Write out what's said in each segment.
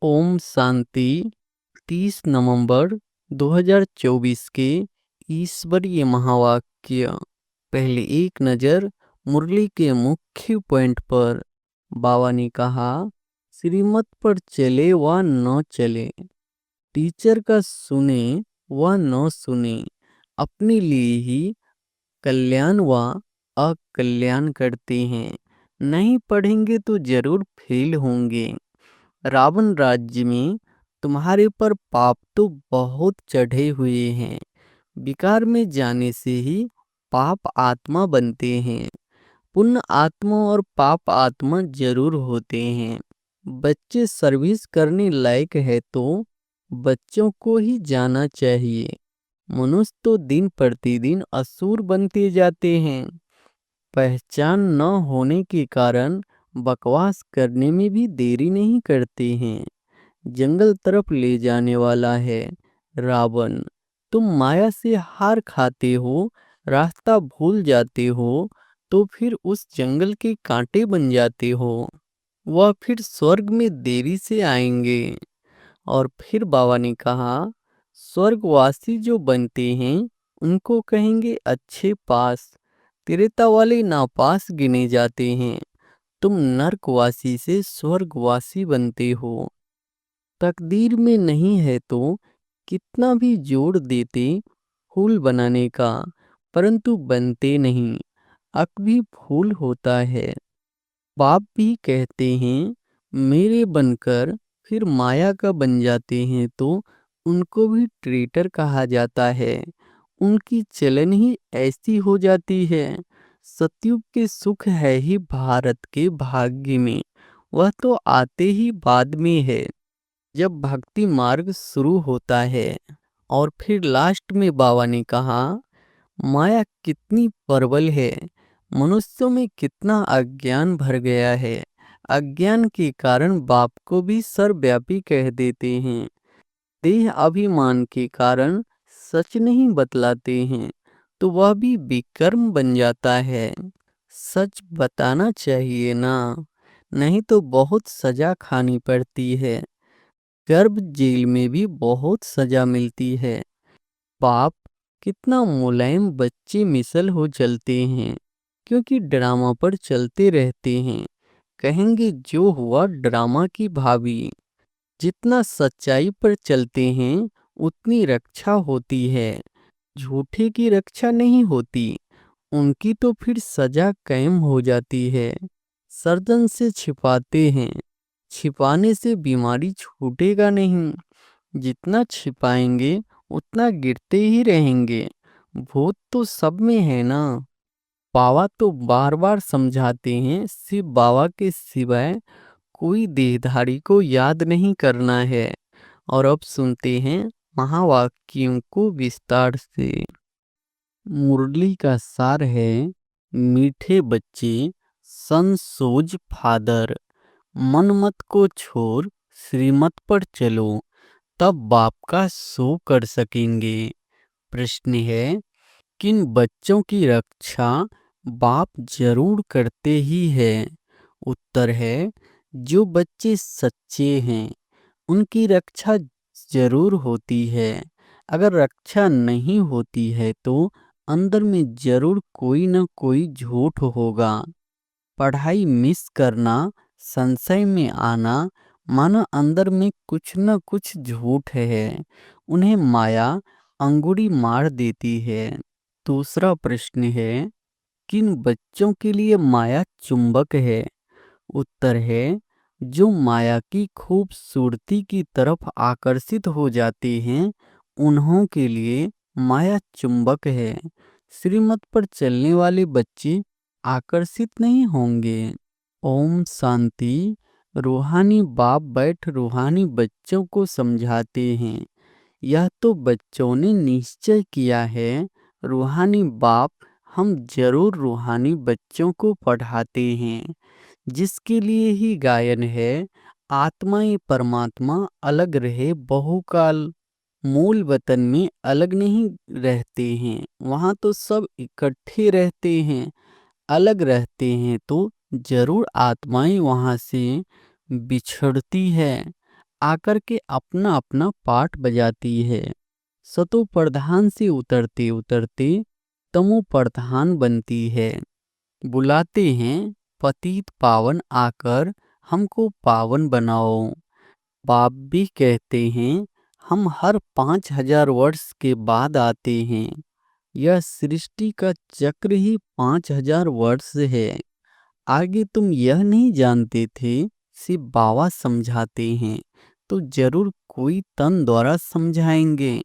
ओम शांति। 30 नवंबर 2024 के ईश्वरीय महावाक्य। पहले एक नज़र मुरली के मुख्य पॉइंट पर। बाबा ने कहा, श्रीमत पर चले व न चले, टीचर का सुने व न सुने, अपने लिए ही कल्याण व अकल्याण करते हैं। नहीं पढ़ेंगे तो जरूर फेल होंगे। रावण राज्य में तुम्हारे पर पाप तो बहुत चढ़े हुए हैं। विकार में जाने से ही पाप आत्मा बनते हैं। पुण्य आत्मा और पाप आत्मा जरूर होते हैं। बच्चे सर्विस करने लायक है तो बच्चों को ही जाना चाहिए। मनुष्य तो दिन प्रतिदिन असुर बनते जाते हैं। पहचान न होने के कारण बकवास करने में भी देरी नहीं करते हैं। जंगल तरफ ले जाने वाला है रावण। तुम माया से हार खाते हो, रास्ता भूल जाते हो, तो फिर उस जंगल के कांटे बन जाते हो। वह फिर स्वर्ग में देरी से आएंगे। और फिर बाबा ने कहा, स्वर्गवासी जो बनते हैं उनको कहेंगे अच्छे पास। त्रेता वाले नापास गिने जाते हैं। तुम नरकवासी से स्वर्गवासी बनते हो। तकदीर में नहीं है तो कितना भी जोड़ देते फूल बनाने का, परंतु बनते नहीं। अक भी फूल होता है। बाप भी कहते हैं मेरे बनकर फिर माया का बन जाते हैं तो उनको भी ट्रेटर कहा जाता है। उनकी चलन ही ऐसी हो जाती है। सतयुग के सुख है ही भारत के भाग्य में। वह तो आते ही बाद में है, जब भक्ति मार्ग शुरू होता है। और फिर लास्ट में बाबा ने कहा, माया कितनी प्रबल है, मनुष्यों में कितना अज्ञान भर गया है। अज्ञान के कारण बाप को भी सर्वव्यापी कह देते हैं। देह अभिमान के कारण सच नहीं बतलाते हैं तो वह भी विकर्म बन जाता है। सच बताना चाहिए ना, नहीं तो बहुत सजा खानी पड़ती है। गर्भ जेल में भी बहुत सजा मिलती है। बाप कितना मुलायम बच्चे मिसल हो चलते हैं, क्योंकि ड्रामा पर चलते रहते हैं। कहेंगे जो हुआ ड्रामा की भाभी। जितना सच्चाई पर चलते हैं उतनी रक्षा होती है। झूठे की रक्षा नहीं होती, उनकी तो फिर सजा कायम हो जाती है। सर्जन से छिपाते हैं, छिपाने से बीमारी छूटेगा नहीं। जितना छिपाएंगे उतना गिरते ही रहेंगे। भूत तो सब में है ना। बाबा तो बार बार समझाते हैं, सिर्फ बाबा के सिवाय कोई देहधारी को याद नहीं करना है। और अब सुनते हैं महावाक्यों को विस्तार से। मुरली का सार है, मीठे बच्चे संसोज फादर। मन मत को छोड़ श्रीमत पर चलो, तब बाप का शो कर सकेंगे। प्रश्न है, किन बच्चों की रक्षा बाप जरूर करते ही है? उत्तर है, जो बच्चे सच्चे हैं उनकी रक्षा जरूर होती है। अगर रक्षा नहीं होती है तो अंदर में जरूर कोई न कोई झूठ होगा। पढ़ाई मिस करना, संशय में आना, मानो अंदर में कुछ न कुछ झूठ है। उन्हें माया अंगुरी मार देती है। दूसरा प्रश्न है, किन बच्चों के लिए माया चुंबक है? उत्तर है, जो माया की खूबसूरती की तरफ आकर्षित हो जाते हैं उन्हों के लिए माया चुंबक है। श्रीमत पर चलने वाले बच्चे आकर्षित नहीं होंगे। ओम शांति। रूहानी बाप बैठ रूहानी बच्चों को समझाते हैं। यह तो बच्चों ने निश्चय किया है। रूहानी बाप हम जरूर रूहानी बच्चों को पढ़ाते हैं। जिसके लिए ही गायन है, आत्माएं परमात्मा अलग रहे बहुकाल। मूल वतन में अलग नहीं रहते हैं, वहाँ तो सब इकट्ठे रहते हैं। अलग रहते हैं तो जरूर आत्माएं वहाँ से बिछड़ती है। आकर के अपना अपना पाठ बजाती है। सतो प्रधान से उतरते उतरते तमो प्रधान बनती है। बुलाते हैं पतित पावन आकर हमको पावन बनाओ। बाप भी कहते हैं हम हर 5,000 वर्ष के बाद आते हैं। यह सृष्टि का चक्र ही 5,000 वर्ष है। आगे तुम यह नहीं जानते थे, सिर्फ बाबा समझाते हैं तो जरूर कोई तन द्वारा समझाएंगे,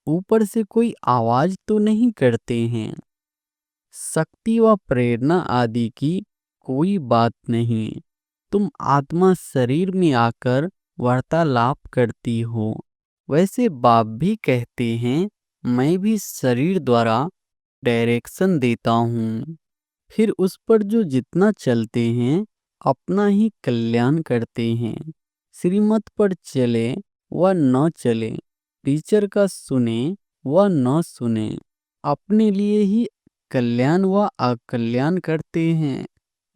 ऊपर से कोई आवाज तो नहीं करते हैं। शक्ति व प्रेरणा आदि की कोई बात नहीं। तुम आत्मा शरीर में आकर वार्तालाप करती हो। वैसे बाप भी कहते हैं मैं भी शरीर द्वारा डायरेक्शन देता हूँ, फिर उस पर जो जितना चलते हैं अपना ही कल्याण करते हैं। श्रीमत पर चले व न चले, टीचर का सुने व न सुने, अपने लिए ही कल्याण व अकल्याण करते हैं।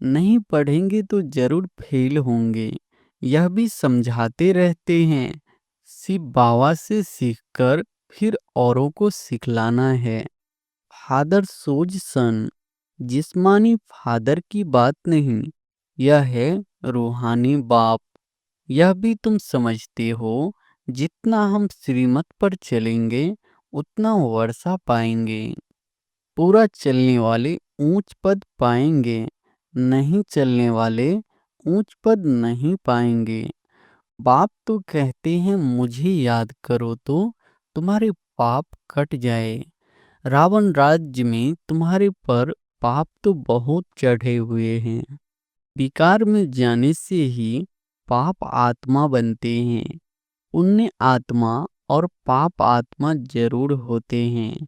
नहीं पढ़ेंगे तो जरूर फेल होंगे, यह भी समझाते रहते हैं। सिर्फ बाबा से सीखकर फिर औरों को सिखलाना है। फादर सोज सन, जिस्मानी फादर की बात नहीं, यह है रूहानी बाप। यह भी तुम समझते हो, जितना हम श्रीमत पर चलेंगे उतना वर्षा पाएंगे। पूरा चलने वाले ऊंच पद पाएंगे, नहीं चलने वाले ऊंच पद नहीं पाएंगे। बाप तो कहते हैं मुझे याद करो तो तुम्हारे पाप कट जाए। रावण राज्य में तुम्हारे पर पाप तो बहुत चढ़े हुए हैं। विकार में जाने से ही पाप आत्मा बनते हैं। पुण्य आत्मा और पाप आत्मा जरूर होते हैं।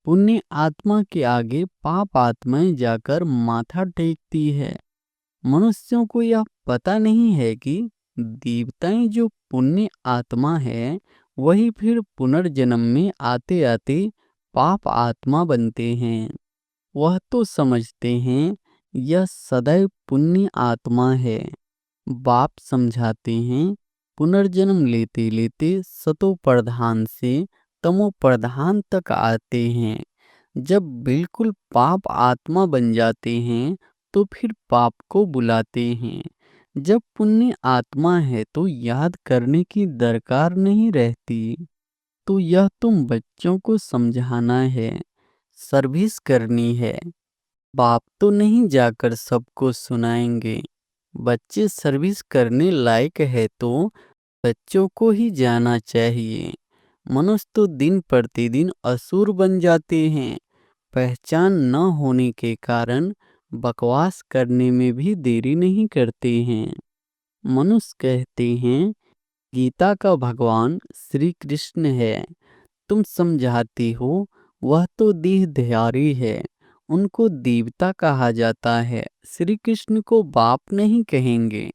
पुण्य आत्मा के आगे पाप आत्माएं जाकर माथा टेकती है। मनुष्यों को यह पता नहीं है कि देवताएं जो पुण्य आत्मा है वही फिर पुनर्जन्म में आते आते पाप आत्मा बनते हैं। वह तो समझते हैं यह सदैव पुण्य आत्मा है। बाप समझाते हैं पुनर्जन्म लेते लेते सतो प्रधान से तमो प्रधान तक आते हैं। जब बिल्कुल पाप आत्मा बन जाते हैं तो फिर पाप को बुलाते हैं। जब पुण्य आत्मा है तो याद करने की दरकार नहीं रहती। तो यह तुम बच्चों को समझाना है, सर्विस करनी है। बाप तो नहीं जाकर सबको सुनाएंगे। बच्चे सर्विस करने लायक है तो बच्चों को ही जाना चाहिए। मनुष्य तो दिन प्रतिदिन असुर बन जाते हैं। पहचान न होने के कारण बकवास करने में भी देरी नहीं करते हैं। मनुष्य कहते हैं गीता का भगवान श्री कृष्ण है। तुम समझाती हो वह तो देहधारी है, उनको देवता कहा जाता है। श्री कृष्ण को बाप नहीं कहेंगे।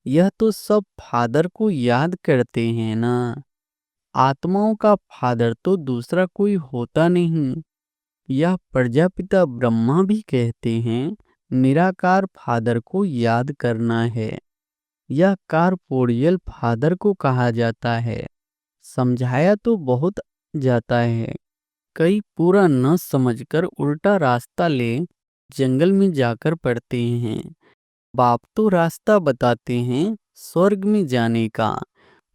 यह तो सब फादर को याद करते हैं ना। आत्माओं का फादर तो दूसरा कोई होता नहीं। यह प्रजापिता ब्रह्मा भी कहते हैं निराकार फादर को याद करना है। यह कारपोरियल फादर को कहा जाता है। समझाया तो बहुत जाता है, कई पूरा न समझकर उल्टा रास्ता ले जंगल में जाकर पड़ते हैं। बाप तो रास्ता बताते हैं स्वर्ग में जाने का,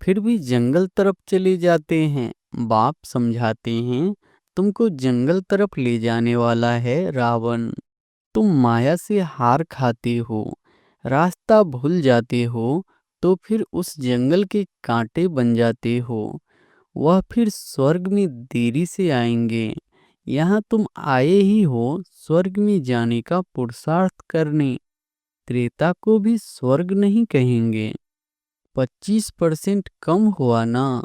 फिर भी जंगल तरफ चले जाते हैं। बाप समझाते हैं तुमको जंगल तरफ ले जाने वाला है रावण। तुम माया से हार खाते हो, रास्ता भूल जाते हो तो फिर उस जंगल के कांटे बन जाते हो। वह फिर स्वर्ग में देरी से आएंगे। यहाँ तुम आए ही हो स्वर्ग में जाने का पुरुषार्थ करने। त्रेता को भी स्वर्ग नहीं कहेंगे। 25% कम हुआ ना।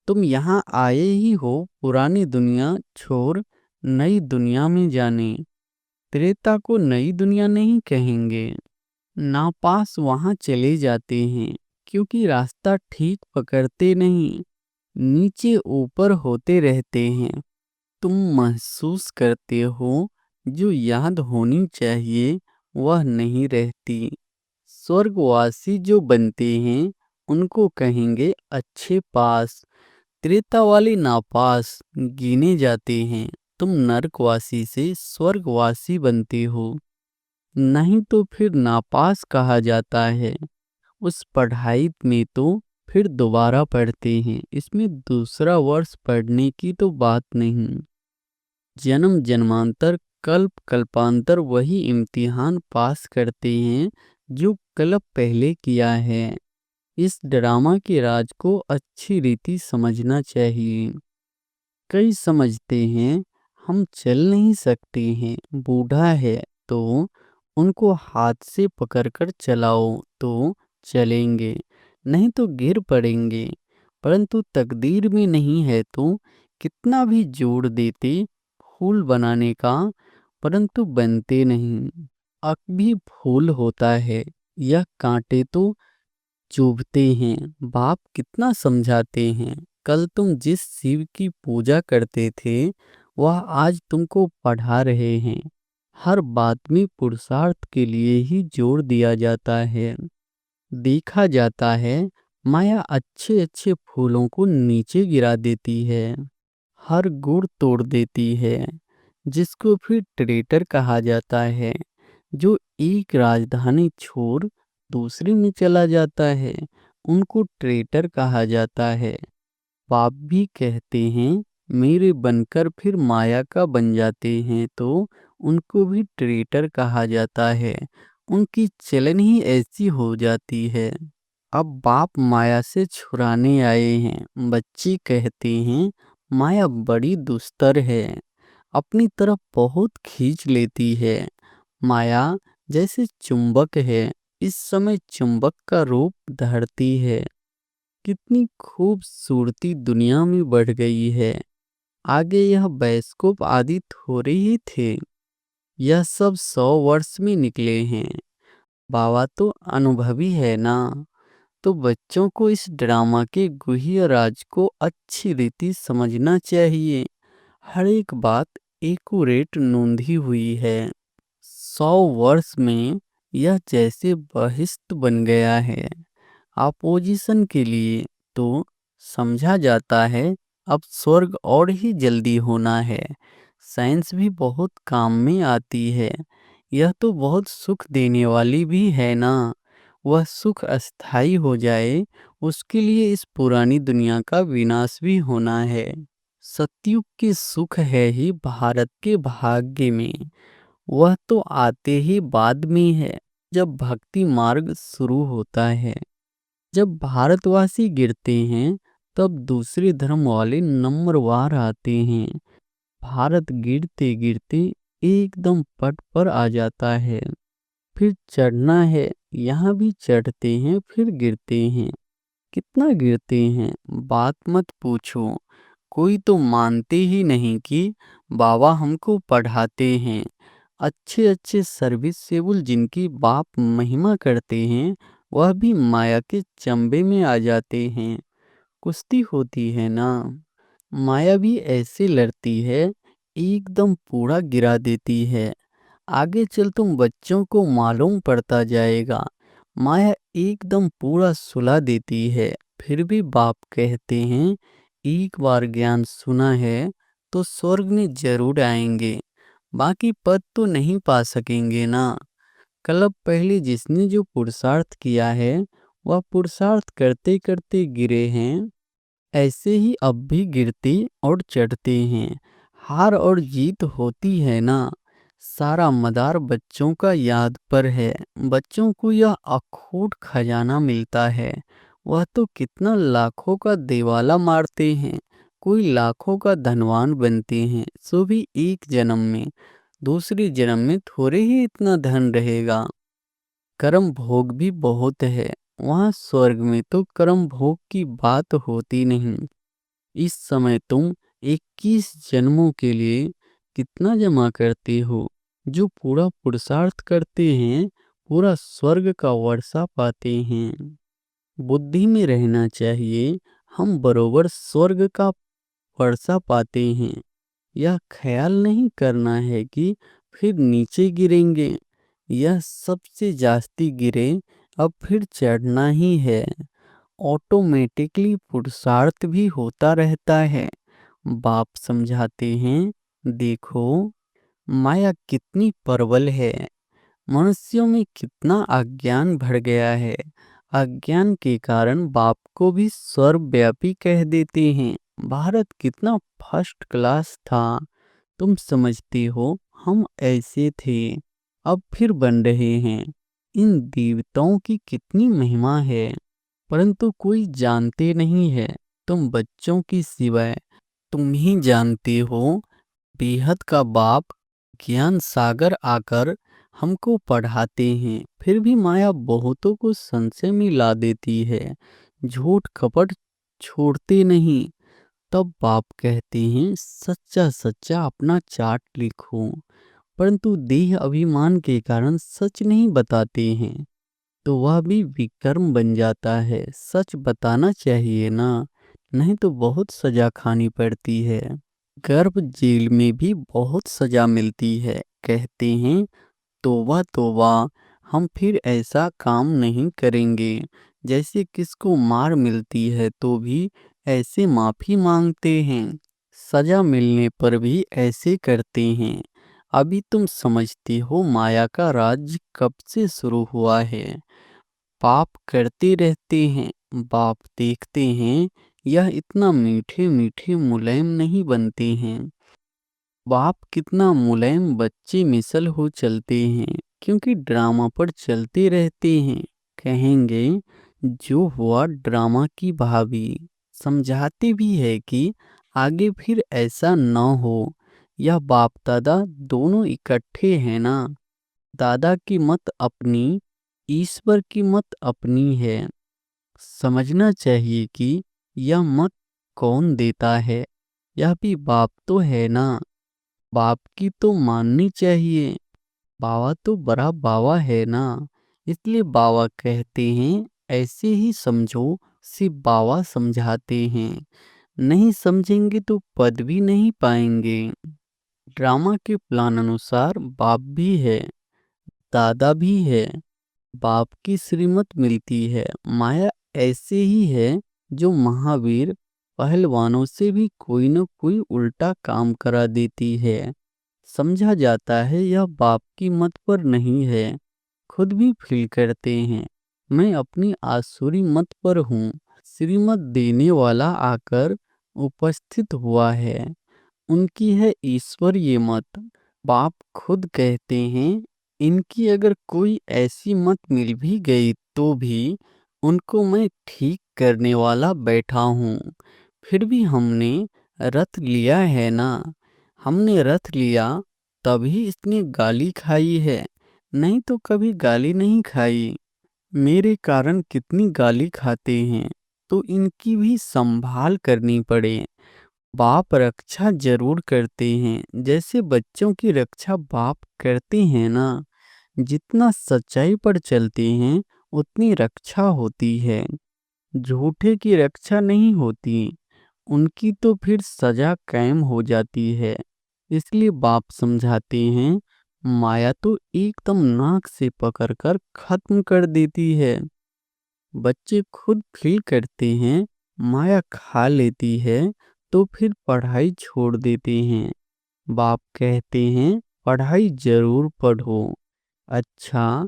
तुम यहाँ आए ही हो पुरानी दुनिया छोड़ नई दुनिया में जाने। त्रेता को नई दुनिया नहीं कहेंगे। नापास वहाँ चले जाते हैं क्योंकि रास्ता ठीक पकड़ते नहीं, नीचे ऊपर होते रहते हैं। तुम महसूस करते हो जो याद होनी चाहिए वह नहीं रहती। स्वर्गवासी जो बनते हैं उनको कहेंगे अच्छे पास। त्रेता वाले नापास गिने जाते हैं। तुम नरकवासी से स्वर्गवासी बनते हो, नहीं तो फिर नापास कहा जाता है। उस पढ़ाई में तो फिर दोबारा पढ़ते हैं, इसमें दूसरा वर्ष पढ़ने की तो बात नहीं। जन्म जन्मांतर कल्प कल्पांतर वही इम्तिहान पास करते हैं जो कल्प पहले किया है। इस ड्रामा के राज को अच्छी रीति समझना चाहिए। कई समझते हैं हम चल नहीं सकते हैं, बूढ़ा है तो उनको हाथ से पकड़कर चलाओ तो चलेंगे, नहीं तो गिर पड़ेंगे। परंतु तकदीर में नहीं है तो कितना भी जोर देते फूल बनाने का, परंतु बनते नहीं। अक भी फूल होता है, यह कांटे तो चुभते हैं। बाप कितना समझाते हैं, कल तुम जिस शिव की पूजा करते थे वह आज तुमको पढ़ा रहे हैं। हर बात में पुरुषार्थ के लिए ही जोर दिया जाता है। देखा जाता है माया अच्छे अच्छे फूलों को नीचे गिरा देती है, हर गुण तोड़ देती है, जिसको फिर ट्रेटर कहा जाता है। जो एक राजधानी छोड़ दूसरे में चला जाता है उनको ट्रेटर कहा जाता है। बाप भी कहते हैं मेरे बनकर फिर माया का बन जाते हैं तो उनको भी ट्रेटर कहा जाता है। उनकी चलन ही ऐसी हो जाती है। अब बाप माया से छुड़ाने आए हैं। बच्चे कहते हैं माया बड़ी दुस्तर है, अपनी तरफ बहुत खींच लेती है। माया जैसे चुंबक है, इस समय चुंबक का रूप धरती है। कितनी खूबसूरती दुनिया में बढ़ गई है। आगे यह बायोस्कोप आदि थोड़े ही थे, यह सब 100 वर्ष में निकले हैं। बाबा तो अनुभवी है ना, तो बच्चों को इस ड्रामा के गुह्य राज को अच्छी रीति समझना चाहिए। हर एक बात एक्यूरेट नोंधी हुई है। 100 वर्ष में यह जैसे बहिष्ट बन गया है अपोजिशन के लिए, तो समझा जाता है अब स्वर्ग और ही जल्दी होना है। साइंस भी बहुत काम में आती है। यह तो बहुत सुख देने वाली भी है ना। वह सुख अस्थाई हो जाए उसके लिए इस पुरानी दुनिया का विनाश भी होना है। सतयुग के सुख है ही भारत के भाग्य में, वह तो आते ही बाद में है जब भक्ति मार्ग शुरू होता है। जब भारतवासी गिरते हैं तब दूसरे धर्म वाले नंबरवार आते हैं। भारत गिरते गिरते एकदम पट पर आ जाता है। फिर चढ़ना है, यहाँ भी चढ़ते हैं फिर गिरते हैं। कितना गिरते हैं बात मत पूछो। कोई तो मानते ही नहीं कि बाबा हमको पढ़ाते हैं। अच्छे अच्छे सर्विसेबल जिनकी बाप महिमा करते हैं वह भी माया के चंबे में आ जाते हैं। कुश्ती होती है ना, माया भी ऐसे लड़ती है, एकदम पूरा गिरा देती है। आगे चल तुम बच्चों को मालूम पड़ता जाएगा। माया एकदम पूरा सुला देती है। फिर भी बाप कहते हैं एक बार ज्ञान सुना है तो स्वर्ग में जरूर आएंगे, बाकी पद तो नहीं पा सकेंगे ना। कल पहले जिसने जो पुरुषार्थ किया है वह पुरुषार्थ करते करते गिरे हैं, ऐसे ही अब भी गिरते और चढ़ते हैं। हार और जीत होती है ना, सारा मदार बच्चों का याद पर है। बच्चों को यह अखूट खजाना मिलता है। वह तो कितना लाखों का देवाला मारते हैं, कोई लाखों का धनवान बनते हैं, सो भी एक जन्म में। दूसरे जन्म में थोड़े ही इतना धन रहेगा। कर्म भोग भी बहुत है, वहाँ स्वर्ग में तो कर्म भोग की बात होती नहीं। इस समय तुम 21 जन्मों के लिए कितना जमा करते हो। जो पूरा पुरुषार्थ करते हैं पूरा स्वर्ग का वर्षा पाते हैं। बुद्धि में रहना चाहिए हम बरोबर स्वर्ग का वर्षा पाते हैं। यह ख्याल नहीं करना है कि फिर नीचे गिरेंगे। यह सबसे जास्ती गिरे अब फिर चढ़ना ही है। ऑटोमेटिकली पुरुषार्थ भी होता रहता है। बाप समझाते हैं, देखो माया कितनी प्रबल है, मनुष्यों में कितना अज्ञान भर गया है। अज्ञान के कारण बाप को भी सर्वव्यापी कह देते हैं। भारत कितना फर्स्ट क्लास था, तुम समझते हो, हम ऐसे थे, अब फिर बन रहे हैं। इन देवताओं की कितनी महिमा है, परंतु कोई जानते नहीं है। तुम बच्चों की सिवाय तुम ही जानते हो। बेहद का बाप ज्ञान सागर आकर हमको पढ़ाते हैं, फिर भी माया बहुतों को संशय में ला देती है। झूठ कपट छोड़ते नहीं। तब बाप कहते हैं, सच्चा सच्चा अपना चार्ट लिखो, परंतु देह अभिमान के कारण सच नहीं बताते हैं, तो वह भी विकर्म बन जाता है। सच बताना चाहिए ना, नहीं तो बहुत सजा खानी पड़ती है। गर्भ जेल में भी बहुत सजा मिलती है। कहते हैं, तौबा तौबा, हम फिर ऐसा काम नहीं करेंगे। जैसे किसको मार मिलती है तो भी ऐसे माफी मांगते हैं, सजा मिलने पर भी ऐसे करते हैं। अभी तुम समझते हो माया का राज कब से शुरू हुआ है। पाप करते रहते हैं, बाप देखते हैं, यह इतना मीठे मीठे मुलायम नहीं बनते हैं। बाप कितना मुलायम बच्चे मिसल हो चलते हैं, क्योंकि ड्रामा पर चलते रहते हैं। कहेंगे, जो हुआ ड्रामा की भाभी। समझाते भी है कि आगे फिर ऐसा न हो। यह बाप दादा दोनों इकट्ठे हैं ना। दादा की मत अपनी, ईश्वर की मत अपनी है। समझना चाहिए कि यह मत कौन देता है, यह भी बाप तो है ना। बाप की तो माननी चाहिए। बाबा तो बड़ा बाबा है ना, इसलिए बाबा कहते हैं ऐसे ही समझो। सिर्फ बाबा समझाते हैं, नहीं समझेंगे तो पद भी नहीं पाएंगे। ड्रामा के प्लान अनुसार बाप भी है, दादा भी है, बाप की श्रीमत मिलती है। माया ऐसे ही है, जो महावीर पहलवानों से भी कोई न कोई उल्टा काम करा देती है। समझा जाता है यह बाप की मत पर नहीं है। खुद भी फील करते हैं, मैं अपनी आसुरी मत पर हूँ। श्रीमत देने वाला आकर उपस्थित हुआ है, उनकी है ईश्वरीय मत। बाप खुद कहते हैं, इनकी अगर कोई ऐसी मत मिल भी गई तो भी उनको मैं ठीक करने वाला बैठा हूँ। फिर भी हमने रथ लिया है ना। हमने रथ लिया तभी इसने गाली खाई है, नहीं तो कभी गाली नहीं खाई। मेरे कारण कितनी गाली खाते हैं, तो इनकी भी संभाल करनी पड़े। बाप रक्षा जरूर करते हैं, जैसे बच्चों की रक्षा बाप करते हैं ना। जितना सच्चाई पर चलते हैं उतनी रक्षा होती है। झूठे की रक्षा नहीं होती, उनकी तो फिर सजा कायम हो जाती है। इसलिए बाप समझाते हैं, माया तो एकदम नाक से पकड़कर खत्म कर देती है। बच्चे खुद फील करते हैं, माया खा लेती है तो फिर पढ़ाई छोड़ देते हैं। बाप कहते हैं, पढ़ाई जरूर पढ़ो। अच्छा,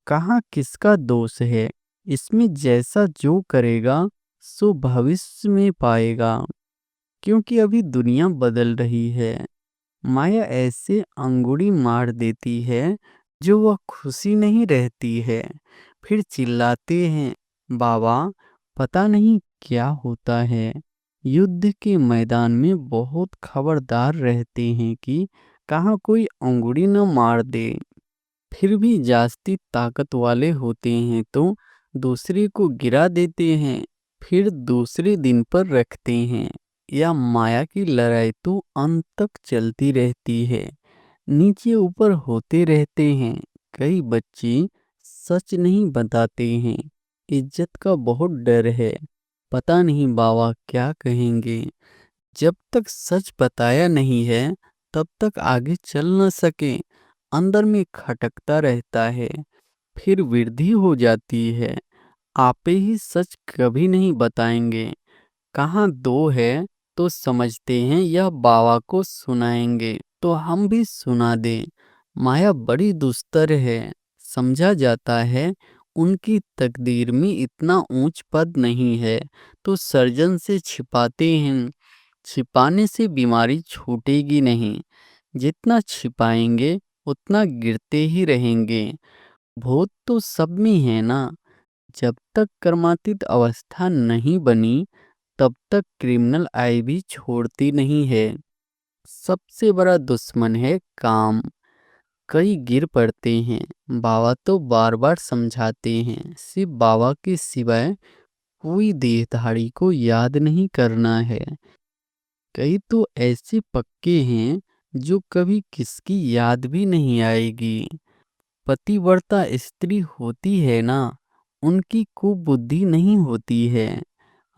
कहाँ किसका दोष है, इसमें जैसा जो करेगा सो भविष्य में पाएगा। क्योंकि अभी दुनिया बदल रही है। माया ऐसे अंगुड़ी मार देती है, जो वह खुशी नहीं रहती है। फिर चिल्लाते हैं, बाबा पता नहीं क्या होता है। युद्ध के मैदान में बहुत खबरदार रहते हैं कि कहाँ कोई अंगुड़ी न मार दे। फिर भी जास्ती ताकत वाले होते हैं तो दूसरे को गिरा देते हैं, फिर दूसरे दिन पर रखते हैं। या माया की लड़ाई तो अंत तक चलती रहती है, नीचे ऊपर होते रहते हैं। कई बच्चे सच नहीं बताते हैं, इज्जत का बहुत डर है। पता नहीं बाबा क्या कहेंगे। जब तक सच बताया नहीं है तब तक आगे चल न सके, अंदर में खटकता रहता है। फिर वृद्धि हो जाती है, आपे ही सच कभी नहीं बताएंगे। कहाँ दो है तो समझते हैं या बाबा को सुनाएंगे तो हम भी सुना दें। माया बड़ी दुस्तर है, समझा जाता है उनकी तकदीर में इतना ऊंच पद नहीं है तो सर्जन से छिपाते हैं। छिपाने से बीमारी छूटेगी नहीं, जितना छिपाएंगे उतना गिरते ही रहेंगे। भूत तो सब में है ना, जब तक कर्मातीत अवस्था नहीं बनी तब तक क्रिमिनल आई भी छोड़ती नहीं है। सबसे बड़ा दुश्मन है काम। कई गिर पड़ते हैं, बाबा तो बार बार समझाते हैं सिर्फ बाबा के सिवाय कोई देहधारी को याद नहीं करना है। कई तो ऐसे पक्के हैं जो कभी किसकी याद भी नहीं आएगी। पतिव्रता स्त्री होती है ना, उनकी कुबुद्धि नहीं होती है।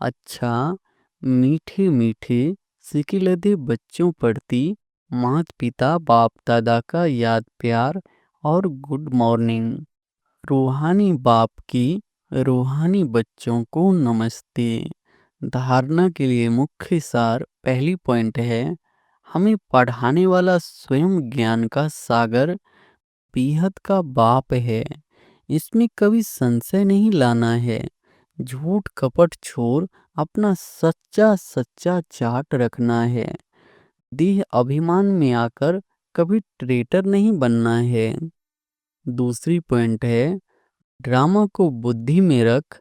अच्छा, मीठे मीठे सिकिलधे बच्चों प्रति माता पिता बाप दादा का याद प्यार और गुड मॉर्निंग। रूहानी बाप की रूहानी बच्चों को नमस्ते। धारणा के लिए मुख्य सार पहली पॉइंट है, हमें पढ़ाने वाला स्वयं ज्ञान का सागर बेहद का बाप है। इसमें कभी संशय नहीं लाना है। झूठ कपट छोड़ अपना सच्चा सच्चा चाट रखना है। देह अभिमान में आकर कभी ट्रेटर नहीं बनना है। दूसरी पॉइंट है, ड्रामा को बुद्धि में रख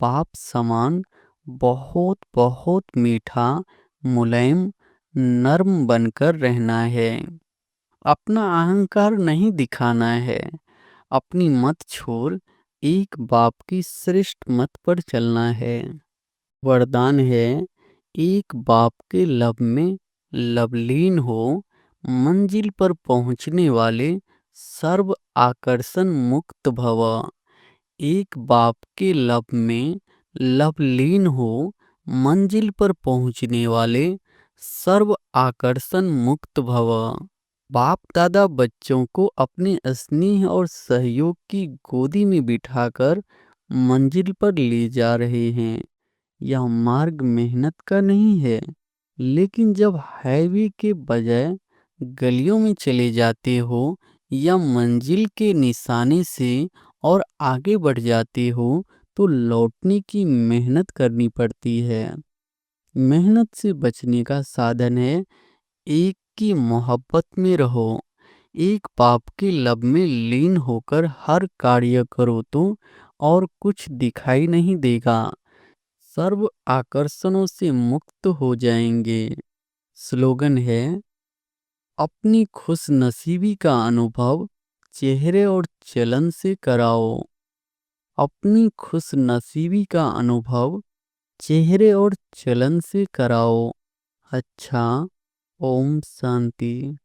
बाप समान बहुत बहुत मीठा मुलायम नर्म बनकर रहना है। अपना अहंकार नहीं दिखाना है। अपनी मत छोड़ एक बाप की श्रेष्ठ मत पर चलना है। वरदान है, एक बाप के लब में लवलीन हो, मंजिल पर पहुंचने वाले सर्व आकर्षण मुक्त भव। एक बाप के लब में लवलीन हो, मंजिल पर पहुंचने वाले सर्व आकर्षण मुक्त भव। बाप दादा बच्चों को अपने स्नेह और सहयोग की गोदी में बिठाकर मंजिल पर ले जा रहे हैं। यह मार्ग मेहनत का नहीं है, लेकिन जब हाईवे के बजाय गलियों में चले जाते हो या मंजिल के निशाने से और आगे बढ़ जाते हो तो लौटने की मेहनत करनी पड़ती है। मेहनत से बचने का साधन है, एक की मोहब्बत में रहो। एक बाप के लब में लीन होकर हर कार्य करो तो और कुछ दिखाई नहीं देगा। सर्व आकर्षणों से मुक्त हो जाएंगे। स्लोगन है, अपनी खुश नसीबी का अनुभव चेहरे और चलन से कराओ। अपनी खुश नसीबी का अनुभव चेहरे और चलन से कराओ। अच्छा, ओम शांति।